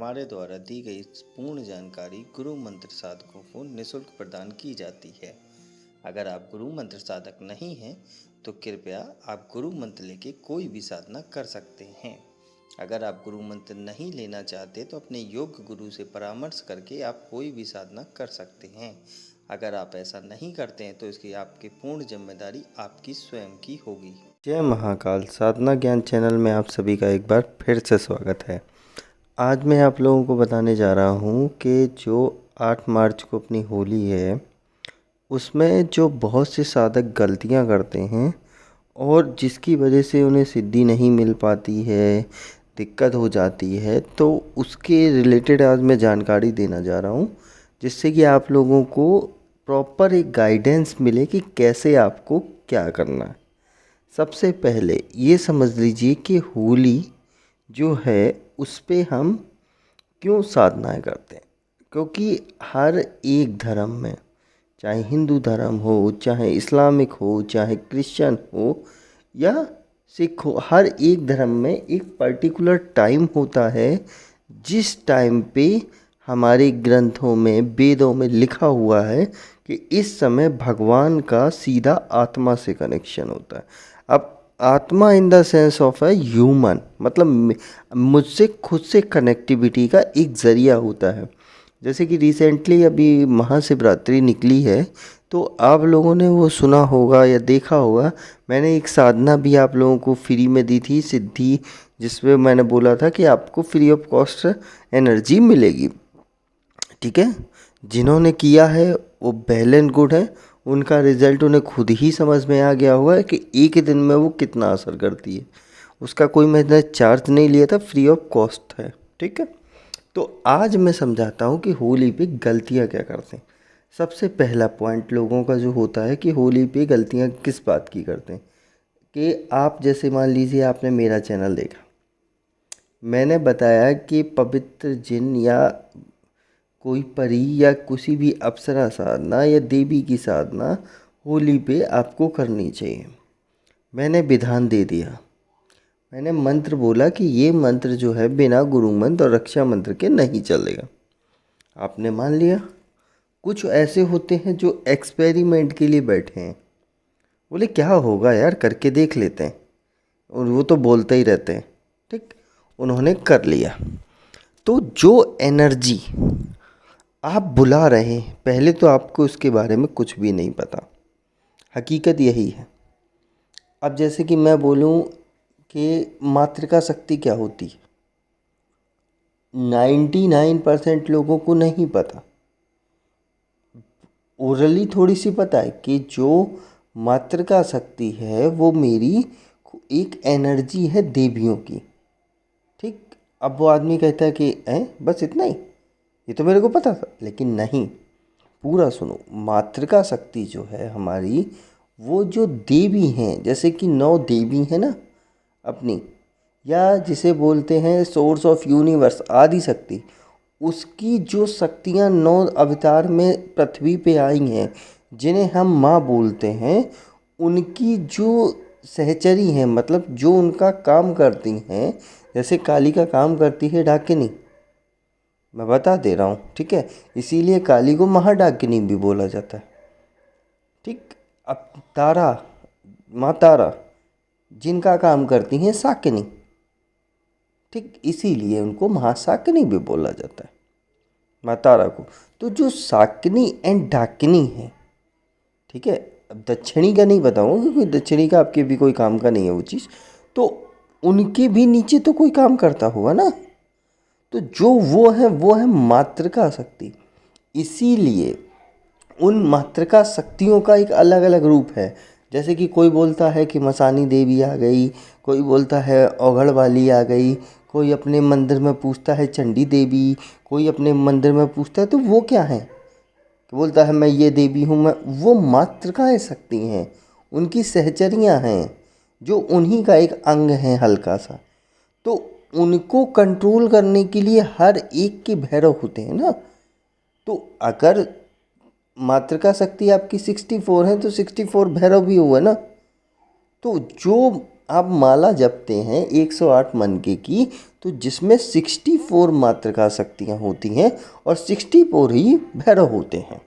हमारे द्वारा दी गई पूर्ण जानकारी गुरु मंत्र साधकों को निःशुल्क प्रदान की जाती है। अगर आप गुरु मंत्र साधक नहीं हैं तो कृपया आप गुरु मंत्र लेके कोई भी साधना कर सकते हैं। अगर आप गुरु मंत्र नहीं लेना चाहते तो अपने योग्य गुरु से परामर्श करके आप कोई भी साधना कर सकते हैं। अगर आप ऐसा नहीं करते हैं तो इसकी आपकी पूर्ण जिम्मेदारी आपकी स्वयं की होगी। जय महाकाल साधना ज्ञान चैनल में आप सभी का एक बार फिर से स्वागत है। आज मैं आप लोगों को बताने जा रहा हूँ कि जो 8 मार्च को अपनी होली है उसमें जो बहुत से साधक गलतियाँ करते हैं और जिसकी वजह से उन्हें सिद्धि नहीं मिल पाती है, दिक्कत हो जाती है, तो उसके रिलेटेड आज मैं जानकारी देना जा रहा हूँ, जिससे कि आप लोगों को प्रॉपर एक गाइडेंस मिले कि कैसे आपको क्या करना है। सबसे पहले ये समझ लीजिए कि होली जो है उस पे हम क्यों साधनाएँ करते हैं, क्योंकि हर एक धर्म में, चाहे हिंदू धर्म हो, चाहे इस्लामिक हो, चाहे क्रिश्चियन हो या सिख हो, हर एक धर्म में एक पर्टिकुलर टाइम होता है जिस टाइम पे हमारे ग्रंथों में, वेदों में लिखा हुआ है कि इस समय भगवान का सीधा आत्मा से कनेक्शन होता है। अब आत्मा इन द सेंस ऑफ है ह्यूमन, मतलब मुझसे खुद से कनेक्टिविटी का एक ज़रिया होता है। जैसे कि रिसेंटली अभी महाशिवरात्रि निकली है तो आप लोगों ने वो सुना होगा या देखा होगा। मैंने एक साधना भी आप लोगों को फ्री में दी थी, सिद्धि, जिसमें मैंने बोला था कि आपको फ्री ऑफ कॉस्ट एनर्जी मिलेगी। ठीक है, जिन्होंने किया है वो वेल एंड गुड है, उनका रिज़ल्ट उन्हें खुद ही समझ में आ गया होगा कि एक ही दिन में वो कितना असर करती है। उसका कोई मैंने चार्ज नहीं लिया था, फ्री ऑफ कॉस्ट है। ठीक है, तो आज मैं समझाता हूँ कि होली पे गलतियाँ क्या करते हैं। सबसे पहला पॉइंट लोगों का जो होता है कि होली पे गलतियाँ किस बात की करते हैं, कि आप जैसे मान लीजिए आपने मेरा चैनल देखा, मैंने बताया कि पवित्र जिन या कोई परी या किसी भी अप्सरा साधना या देवी की साधना होली पे आपको करनी चाहिए। मैंने विधान दे दिया, मैंने मंत्र बोला कि ये मंत्र जो है बिना गुरु मंत्र और रक्षा मंत्र के नहीं चलेगा। आपने मान लिया। कुछ ऐसे होते हैं जो एक्सपेरिमेंट के लिए बैठे हैं, बोले क्या होगा यार, करके देख लेते हैं, और वो तो बोलते ही रहते हैं। ठीक, उन्होंने कर लिया। तो जो एनर्जी आप बुला रहे हैं, पहले तो आपको उसके बारे में कुछ भी नहीं पता, हकीकत यही है। अब जैसे कि मैं बोलूं कि मातृका शक्ति क्या होती है, 99% लोगों को नहीं पता। ओरली थोड़ी सी पता है कि जो मातृका शक्ति है वो मेरी एक एनर्जी है देवियों की। ठीक, अब वो आदमी कहता है कि बस इतना ही, ये तो मेरे को पता था, लेकिन नहीं, पूरा सुनो। मातृका शक्ति जो है हमारी, वो जो देवी हैं, जैसे कि 9 देवी हैं ना अपनी, या जिसे बोलते हैं सोर्स ऑफ यूनिवर्स, आदि शक्ति, उसकी जो शक्तियाँ 9 अवतार में पृथ्वी पे आई हैं, जिन्हें हम माँ बोलते हैं, उनकी जो सहचरी हैं, मतलब जो उनका काम करती हैं, जैसे काली का काम करती है डाकिनी, मैं बता दे रहा हूँ। ठीक है, इसीलिए काली को महाडाकिनी भी बोला जाता है। ठीक, अब तारा, माँ तारा, जिनका काम करती हैं शाकिनी, ठीक, इसीलिए उनको महाशाकिनी भी बोला जाता है, माँ तारा को। तो जो शाकिनी एंड डाकिनी है, ठीक है, अब दक्षिणी का नहीं बताऊँगा क्योंकि दक्षिणी का आपके भी कोई काम का नहीं है वो चीज़, तो उनके भी नीचे तो कोई काम करता होगा ना। तो जो वो है मातृका शक्ति। इसीलिए उन मातृका शक्तियों का एक अलग अलग रूप है। जैसे कि कोई बोलता है कि मसानी देवी आ गई, कोई बोलता है औघड़ वाली आ गई, कोई अपने मंदिर में पूछता है चंडी देवी, कोई अपने मंदिर में पूछता है, तो वो क्या है कि बोलता है मैं ये देवी हूँ। मैं, वो मातृकाएँ शक्ति हैं, उनकी सहचरियाँ हैं, जो उन्हीं का एक अंग है हल्का सा। तो उनको कंट्रोल करने के लिए हर एक के भैरव होते हैं ना। तो अगर मातृका शक्ति आपकी 64 है तो 64 भैरव भी हुआ ना। तो जो आप माला जपते हैं 108 मनके की, तो जिसमें 64 मातृका शक्तियाँ होती हैं और 64 ही भैरव होते हैं,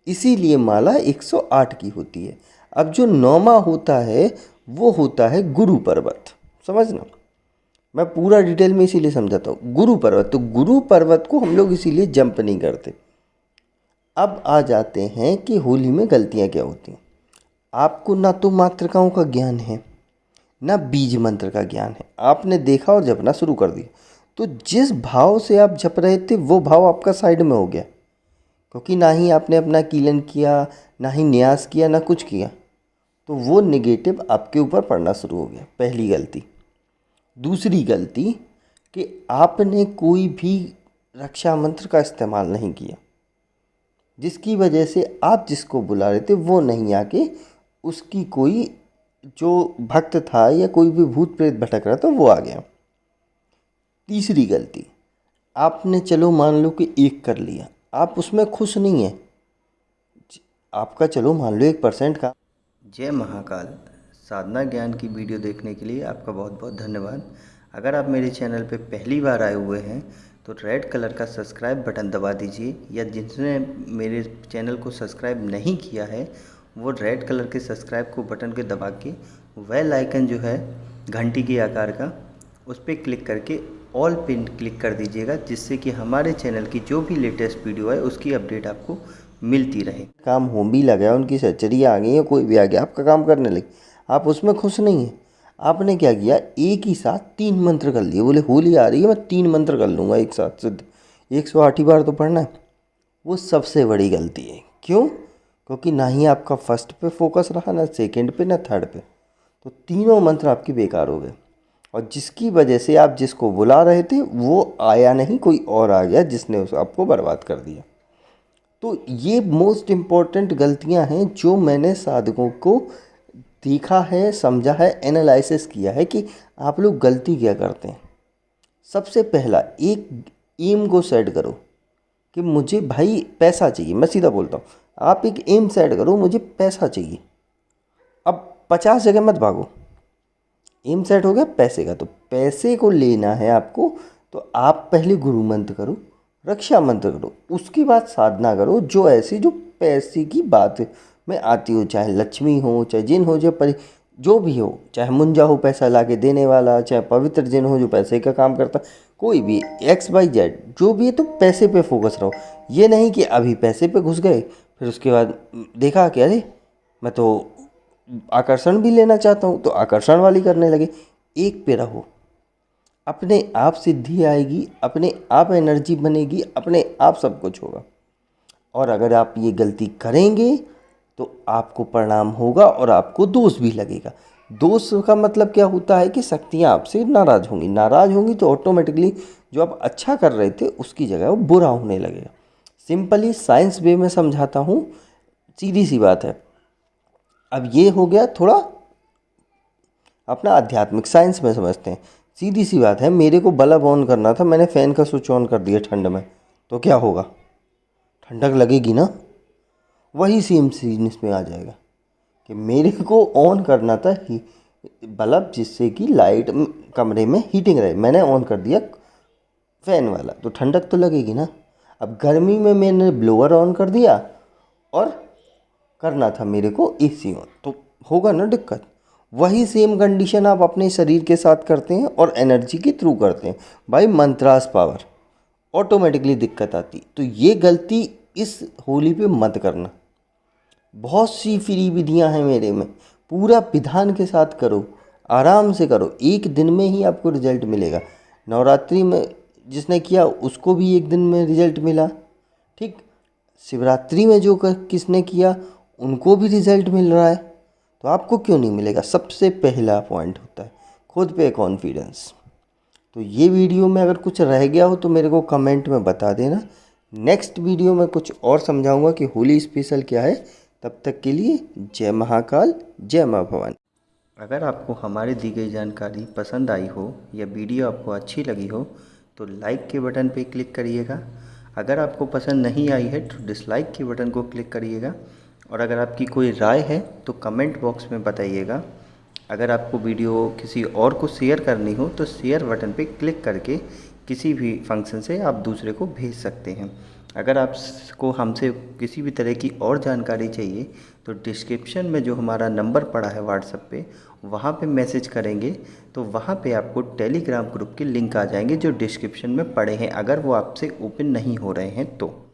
इसीलिए माला 108 की होती है। अब जो 9वां होता है वो होता है गुरु पर्वत। समझना, मैं पूरा डिटेल में इसीलिए समझाता हूँ। गुरु पर्वत, तो गुरु पर्वत को हम लोग इसीलिए जंप नहीं करते। अब आ जाते हैं कि होली में गलतियाँ क्या होती हैं। आपको ना तो मातृकाओं का ज्ञान है, ना बीज मंत्र का ज्ञान है। आपने देखा और जपना शुरू कर दिया, तो जिस भाव से आप जप रहे थे वो भाव आपका साइड में हो गया, क्योंकि ना ही आपने अपना कीलन किया, ना ही न्यास किया, ना कुछ किया, तो वो नेगेटिव आपके ऊपर पड़ना शुरू हो गया। पहली गलती। दूसरी गलती कि आपने कोई भी रक्षा मंत्र का इस्तेमाल नहीं किया, जिसकी वजह से आप जिसको बुला रहे थे वो नहीं आके उसकी कोई जो भक्त था या कोई भी भूत प्रेत भटक रहा था वो आ गया। तीसरी गलती, आपने चलो मान लो कि 1 कर लिया, आप उसमें खुश नहीं हैं, आपका चलो मान लो 1% का। जय महाकाल। साधना ज्ञान की वीडियो देखने के लिए आपका बहुत बहुत धन्यवाद। अगर आप मेरे चैनल पर पहली बार आए हुए हैं तो रेड कलर का सब्सक्राइब बटन दबा दीजिए, या जिसने मेरे चैनल को सब्सक्राइब नहीं किया है वो रेड कलर के सब्सक्राइब को बटन के दबा के बेल आइकन जो है घंटी के आकार का, उस पर क्लिक करके ऑल पिन क्लिक कर दीजिएगा, जिससे कि हमारे चैनल की जो भी लेटेस्ट वीडियो है उसकी अपडेट आपको मिलती रहे। काम हो भी लगा, उनकी सच्चरी आ गई है, कोई भी आ गया आपका काम करने लगे, आप उसमें खुश नहीं हैं। आपने क्या किया, एक ही साथ 3 मंत्र कर लिए। बोले होली आ रही है, मैं 3 मंत्र कर लूँगा एक साथ सिद्ध, 108 ही बार तो पढ़ना है। वो सबसे बड़ी गलती है। क्यों? क्योंकि ना ही आपका फर्स्ट पे फोकस रहा, ना सेकंड पे, ना थर्ड पे, तो तीनों मंत्र आपके बेकार हो गए। और जिसकी वजह से आप जिसको बुला रहे थे वो आया नहीं, कोई और आ गया जिसने आपको बर्बाद कर दिया। तो ये मोस्ट इम्पॉर्टेंट गलतियां हैं जो मैंने साधकों को देखा है, समझा है, एनालिसिस किया है कि आप लोग गलती क्या करते हैं। सबसे पहला, एक एम को सेट करो कि मुझे भाई पैसा चाहिए। मैं सीधा बोलता हूँ, आप एक एम सेट करो, मुझे पैसा चाहिए। अब 50 जगह मत भागो। एम सेट हो गया पैसे का, तो पैसे को लेना है आपको, तो आप पहले गुरु मंत्र करो, रक्षा मंत्र करो, उसके बाद साधना करो जो ऐसी जो पैसे की बात में आती हो, चाहे लक्ष्मी हो, चाहे जिन हो, जो भी हो, चाहे मुंजा हो पैसा लाके देने वाला, चाहे पवित्र जिन हो जो पैसे का काम करता, कोई भी XYZ जो भी है, तो पैसे पे फोकस रहो। ये नहीं कि अभी पैसे पे घुस गए फिर उसके बाद देखा कि अरे मैं तो आकर्षण भी लेना चाहता हूँ, तो आकर्षण वाली करने लगे। एक पे रहो, अपने आप सिद्धि आएगी, अपने आप एनर्जी बनेगी, अपने आप सब कुछ होगा। और अगर आप ये गलती करेंगे तो आपको परिणाम होगा और आपको दोष भी लगेगा। दोष का मतलब क्या होता है कि शक्तियाँ आपसे नाराज़ होंगी। नाराज़ होंगी तो ऑटोमेटिकली जो आप अच्छा कर रहे थे उसकी जगह वो बुरा होने लगेगा। सिंपली साइंस वे में समझाता हूँ, सीधी सी बात है। अब ये हो गया थोड़ा अपना आध्यात्मिक, साइंस में समझते हैं। सीधी सी बात है, मेरे को बल्ब ऑन करना था, मैंने फ़ैन का स्विच ऑन कर दिया ठंड में, तो क्या होगा? ठंडक लगेगी ना। वही सेम सीन इसमें आ जाएगा कि मेरे को ऑन करना था बल्ब, जिससे कि लाइट कमरे में हीटिंग रहे, मैंने ऑन कर दिया फ़ैन वाला, तो ठंडक तो लगेगी ना। अब गर्मी में मैंने ब्लोअर ऑन कर दिया और करना था मेरे को AC ऑन, तो होगा ना दिक्कत। वही सेम कंडीशन आप अपने शरीर के साथ करते हैं और एनर्जी के थ्रू करते हैं। भाई मंत्रास पावर, ऑटोमेटिकली दिक्कत आती। तो ये गलती इस होली पे मत करना। बहुत सी फ्री विधियां हैं मेरे में, पूरा विधान के साथ करो, आराम से करो, एक दिन में ही आपको रिजल्ट मिलेगा। नवरात्रि में जिसने किया उसको भी एक दिन में रिजल्ट मिला, ठीक। शिवरात्रि में जो किसने किया उनको भी रिजल्ट मिल रहा है, तो आपको क्यों नहीं मिलेगा? सबसे पहला पॉइंट होता है खुद पे कॉन्फिडेंस। तो ये वीडियो में अगर कुछ रह गया हो तो मेरे को कमेंट में बता देना। नेक्स्ट वीडियो में कुछ और समझाऊंगा कि होली स्पेशल क्या है। तब तक के लिए जय महाकाल, जय माँ भवानी। अगर आपको हमारी दी गई जानकारी पसंद आई हो या वीडियो आपको अच्छी लगी हो तो लाइक के बटन पे क्लिक करिएगा। अगर आपको पसंद नहीं आई है तो डिसलाइक के बटन को क्लिक करिएगा। और अगर आपकी कोई राय है तो कमेंट बॉक्स में बताइएगा। अगर आपको वीडियो किसी और को शेयर करनी हो तो शेयर बटन पे क्लिक करके किसी भी फंक्शन से आप दूसरे को भेज सकते हैं। अगर आपको हमसे किसी भी तरह की और जानकारी चाहिए तो डिस्क्रिप्शन में जो हमारा नंबर पड़ा है व्हाट्सएप पे, वहाँ पे मैसेज करेंगे तो वहाँ पे आपको टेलीग्राम ग्रुप के लिंक आ जाएंगे जो डिस्क्रिप्शन में पड़े हैं, अगर वो आपसे ओपन नहीं हो रहे हैं तो।